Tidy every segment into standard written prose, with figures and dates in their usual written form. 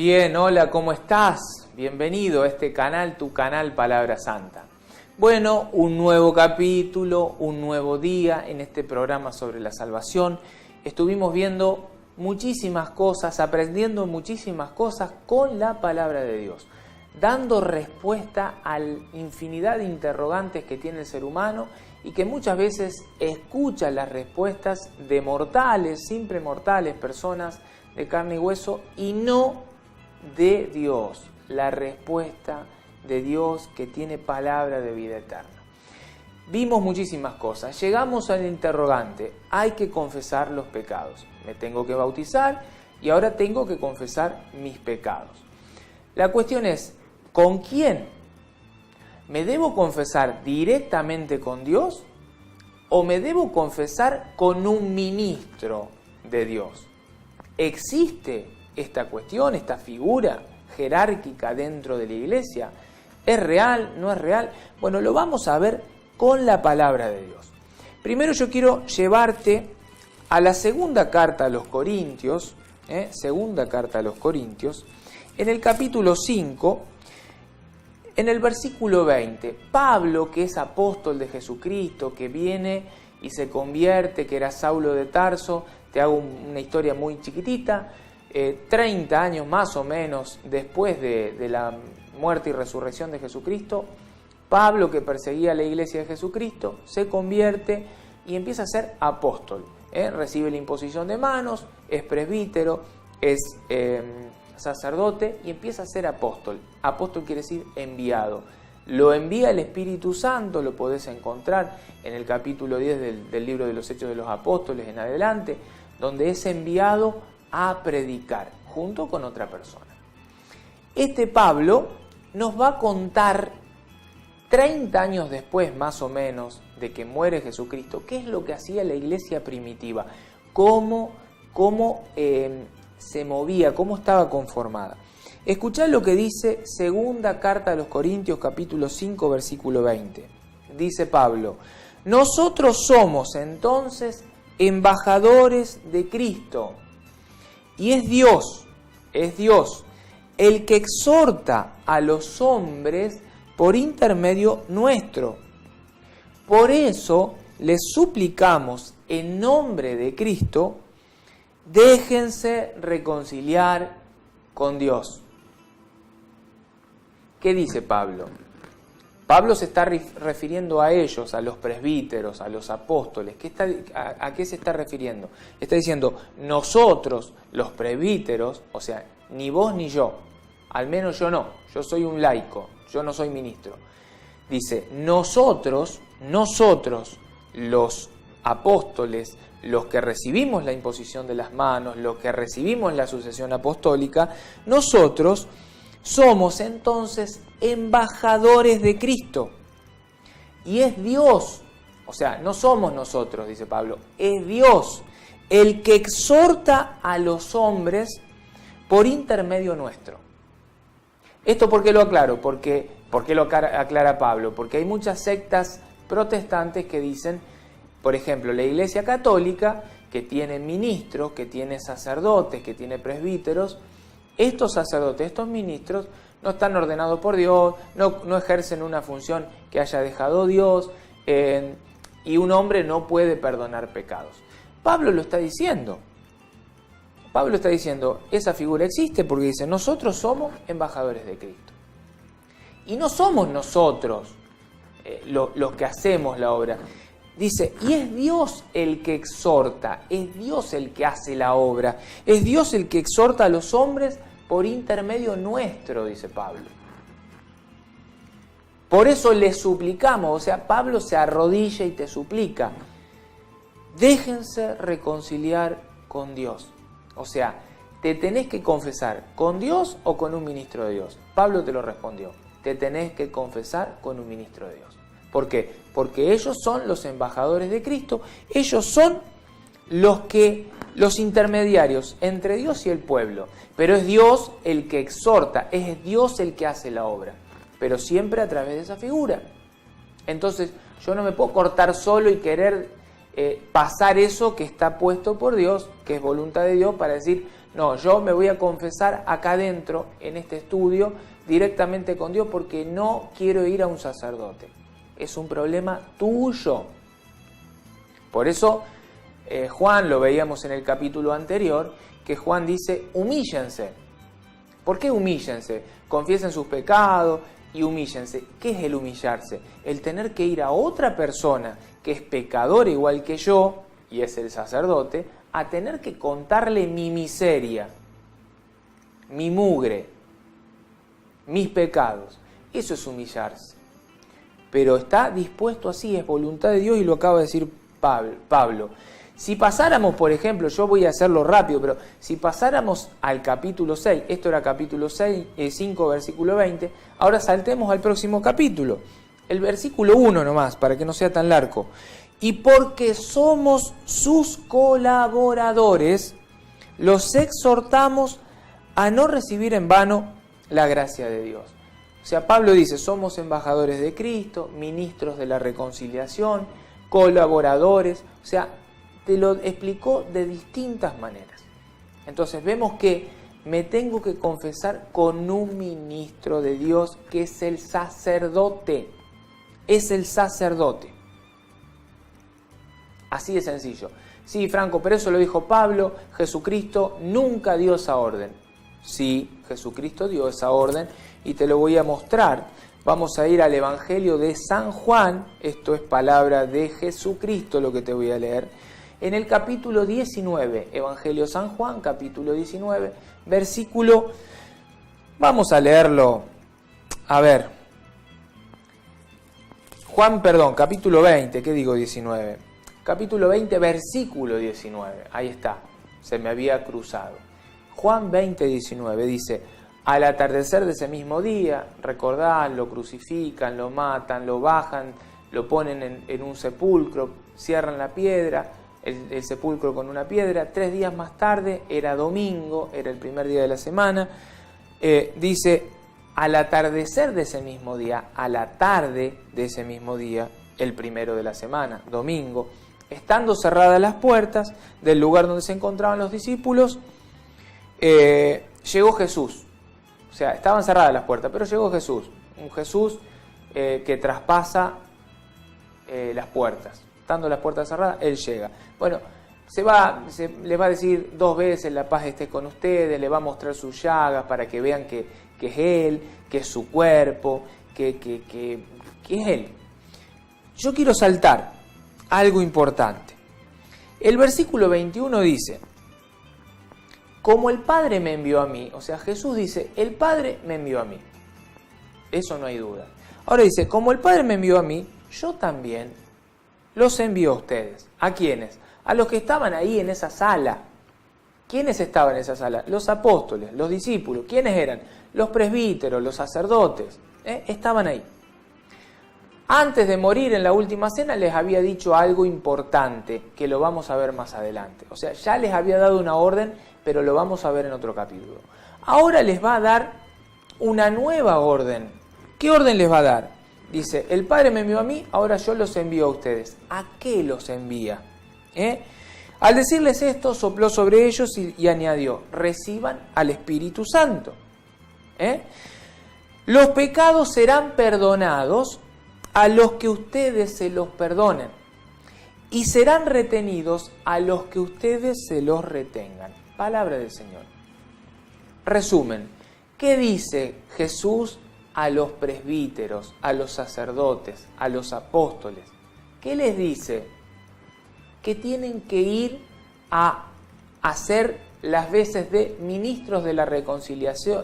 Bien, hola, ¿cómo estás? Bienvenido a este canal, tu canal Palabra Santa. Bueno, un nuevo capítulo, un nuevo día en este programa sobre la salvación. Estuvimos viendo muchísimas cosas, aprendiendo muchísimas cosas con la palabra de Dios, dando respuesta a la infinidad de interrogantes que tiene el ser humano y que muchas veces escucha las respuestas de mortales, siempre mortales, personas de carne y hueso, y no de Dios, la respuesta de Dios que tiene palabra de vida eterna. Vimos muchísimas cosas, llegamos al interrogante, hay que confesar los pecados. Me tengo que bautizar y ahora tengo que confesar mis pecados. La cuestión es, ¿con quién? ¿Me debo confesar directamente con Dios o me debo confesar con un ministro de Dios? ¿Existe esta cuestión, esta figura jerárquica dentro de la iglesia? ¿Es real? ¿No es real? Bueno, lo vamos a ver con la palabra de Dios. Primero yo quiero llevarte a la segunda carta a los Corintios, segunda carta a los Corintios, en el capítulo 5, en el versículo 20. Pablo, que es apóstol de Jesucristo, que viene y se convierte, que era Saulo de Tarso, te hago una historia muy chiquitita, 30 años más o menos después de la muerte y resurrección de Jesucristo, Pablo, que perseguía a la iglesia de Jesucristo, se convierte y empieza a ser apóstol. Recibe la imposición de manos, es presbítero, es sacerdote y empieza a ser apóstol. Apóstol quiere decir enviado. Lo envía el Espíritu Santo, lo podés encontrar en el capítulo 10 del libro de los Hechos de los Apóstoles en adelante, donde es enviado a predicar junto con otra persona. Este Pablo nos va a contar 30 años después más o menos de que muere Jesucristo, qué es lo que hacía la iglesia primitiva, cómo se movía, cómo estaba conformada. Escuchad lo que dice segunda carta a los Corintios capítulo 5 versículo 20. Dice Pablo: nosotros somos entonces embajadores de Cristo, y es Dios el que exhorta a los hombres por intermedio nuestro. Por eso les suplicamos en nombre de Cristo, déjense reconciliar con Dios. ¿Qué dice Pablo? Pablo se está refiriendo a ellos, a los presbíteros, a los apóstoles. ¿A qué se está refiriendo? Está diciendo, nosotros, los presbíteros, o sea, ni vos ni yo, al menos yo no, yo soy un laico, yo no soy ministro. Dice, nosotros, los apóstoles, los que recibimos la imposición de las manos, los que recibimos la sucesión apostólica, nosotros somos entonces embajadores de Cristo. Y es Dios, o sea, no somos nosotros, dice Pablo, es Dios el que exhorta a los hombres por intermedio nuestro. ¿Esto por qué lo aclaro? ¿Por qué lo aclara Pablo? Porque hay muchas sectas protestantes que dicen, por ejemplo, la Iglesia Católica, que tiene ministros, que tiene sacerdotes, que tiene presbíteros. Estos sacerdotes, estos ministros, no están ordenados por Dios, no ejercen una función que haya dejado Dios, y un hombre no puede perdonar pecados. Pablo lo está diciendo. Pablo está diciendo, esa figura existe porque dice, nosotros somos embajadores de Cristo. Y no somos nosotros los que hacemos la obra. Dice, y es Dios el que exhorta, es Dios el que hace la obra, es Dios el que exhorta a los hombres por intermedio nuestro, dice Pablo. Por eso le suplicamos, o sea, Pablo se arrodilla y te suplica, déjense reconciliar con Dios. O sea, te tenés que confesar con Dios o con un ministro de Dios. Pablo te lo respondió, te tenés que confesar con un ministro de Dios. ¿Por qué? Porque ellos son los embajadores de Cristo, ellos son los intermediarios entre Dios y el pueblo. Pero es Dios el que exhorta, es Dios el que hace la obra, pero siempre a través de esa figura. Entonces, yo no me puedo cortar solo y querer pasar eso que está puesto por Dios, que es voluntad de Dios, para decir, No, yo me voy a confesar acá adentro, en este estudio, directamente con Dios porque no quiero ir a un sacerdote. Es un problema tuyo. Por eso Juan, lo veíamos en el capítulo anterior, que Juan dice, humíllense. ¿Por qué humíllense? Confiesen sus pecados y humíllense. ¿Qué es el humillarse? El tener que ir a otra persona que es pecadora igual que yo, y es el sacerdote, a tener que contarle mi miseria, mi mugre, mis pecados. Eso es humillarse. Pero está dispuesto así, es voluntad de Dios y lo acaba de decir Pablo. Si pasáramos, por ejemplo, yo voy a hacerlo rápido, pero si pasáramos al capítulo 6, esto era capítulo 5, versículo 20, ahora saltemos al próximo capítulo, el versículo 1 nomás, para que no sea tan largo. Y porque somos sus colaboradores, los exhortamos a no recibir en vano la gracia de Dios. O sea, Pablo dice, somos embajadores de Cristo, ministros de la reconciliación, colaboradores, o sea, te lo explicó de distintas maneras. Entonces vemos que me tengo que confesar con un ministro de Dios que es el sacerdote. Es el sacerdote. Así de sencillo. Sí, Franco, pero eso lo dijo Pablo, Jesucristo nunca dio esa orden. Sí, Jesucristo dio esa orden y te lo voy a mostrar. Vamos a ir al Evangelio de San Juan, esto es palabra de Jesucristo lo que te voy a leer. En el capítulo 19, Evangelio San Juan, capítulo 19, versículo, vamos a leerlo, a ver, capítulo 20, ¿qué digo 19? Capítulo 20, versículo 19, ahí está, se me había cruzado. Juan 20, 19 dice, al atardecer de ese mismo día, recordad, lo crucifican, lo matan, lo bajan, lo ponen en un sepulcro, cierran la piedra, el sepulcro con una piedra. 3 días más tarde, era domingo, era el primer día de la semana, dice, al atardecer de ese mismo día, a la tarde de ese mismo día, el primero de la semana, domingo, estando cerradas las puertas del lugar donde se encontraban los discípulos, llegó Jesús. O sea, estaban cerradas las puertas, pero llegó Jesús, un Jesús que traspasa las puertas. Estando las puertas cerradas, Él llega. Bueno, les va a decir 2 veces, la paz esté con ustedes, le va a mostrar sus llagas para que vean que es Él, que es su cuerpo, que es Él. Yo quiero saltar algo importante. El versículo 21 dice, como el Padre me envió a mí, o sea, Jesús dice, el Padre me envió a mí. Eso no hay duda. Ahora dice, como el Padre me envió a mí, yo también los envío a ustedes. ¿A quiénes? A los que estaban ahí en esa sala. ¿Quiénes estaban en esa sala? Los apóstoles, los discípulos. ¿Quiénes eran? Los presbíteros, los sacerdotes. Estaban ahí. Antes de morir en la última cena les había dicho algo importante, que lo vamos a ver más adelante. O sea, ya les había dado una orden, pero lo vamos a ver en otro capítulo. Ahora les va a dar una nueva orden. ¿Qué orden les va a dar? Dice, el Padre me envió a mí, ahora yo los envío a ustedes. ¿A qué los envía? Al decirles esto, sopló sobre ellos y añadió, reciban al Espíritu Santo. Los pecados serán perdonados a los que ustedes se los perdonen y serán retenidos a los que ustedes se los retengan. Palabra del Señor. Resumen, ¿qué dice Jesús a los presbíteros, a los sacerdotes, a los apóstoles? ¿Qué les dice? Que tienen que ir a hacer las veces de ministros de la reconciliación.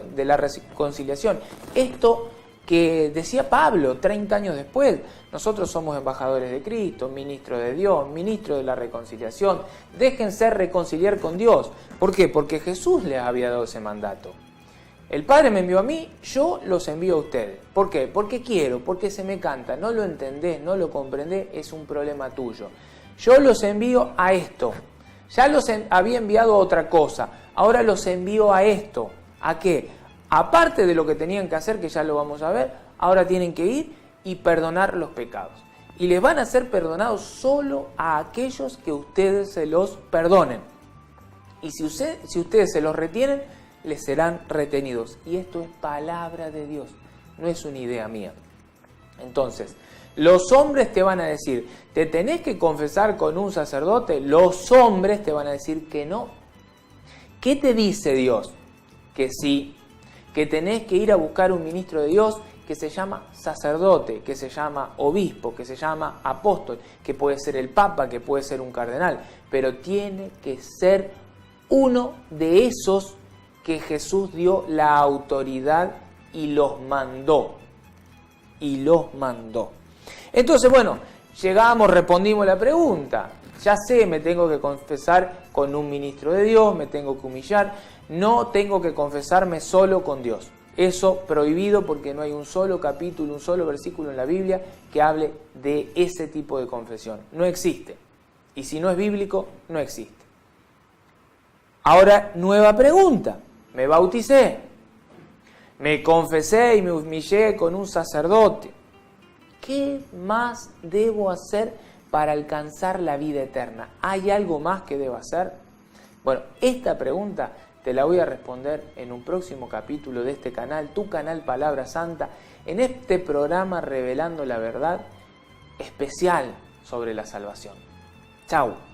Esto que decía Pablo 30 años después, nosotros somos embajadores de Cristo, ministros de Dios, ministros de la reconciliación, déjense reconciliar con Dios. ¿Por qué? Porque Jesús les había dado ese mandato. El Padre me envió a mí, yo los envío a ustedes. ¿Por qué? Porque quiero, porque se me canta, no lo entendés, no lo comprendés, es un problema tuyo. Yo los envío a esto. Ya los había enviado a otra cosa, ahora los envío a esto. ¿A qué? Aparte de lo que tenían que hacer, que ya lo vamos a ver, ahora tienen que ir y perdonar los pecados. Y les van a ser perdonados solo a aquellos que ustedes se los perdonen. Y si ustedes se los retienen, les serán retenidos. Y esto es palabra de Dios, no es una idea mía. Entonces, los hombres te van a decir, ¿te tenés que confesar con un sacerdote? Los hombres te van a decir que no. ¿Qué te dice Dios? Que sí, que tenés que ir a buscar un ministro de Dios que se llama sacerdote, que se llama obispo, que se llama apóstol, que puede ser el papa, que puede ser un cardenal, pero tiene que ser uno de esos que Jesús dio la autoridad y los mandó. Y los mandó. Entonces, bueno, llegamos, respondimos la pregunta. Ya sé, me tengo que confesar con un ministro de Dios, me tengo que humillar. No tengo que confesarme solo con Dios. Eso prohibido porque no hay un solo capítulo, un solo versículo en la Biblia que hable de ese tipo de confesión. No existe. Y si no es bíblico, no existe. Ahora, nueva pregunta. Me bauticé. Me confesé y me humillé con un sacerdote. ¿Qué más debo hacer para alcanzar la vida eterna? ¿Hay algo más que debo hacer? Bueno, esta pregunta te la voy a responder en un próximo capítulo de este canal, tu canal Palabra Santa, en este programa Revelando la Verdad especial sobre la salvación. Chau.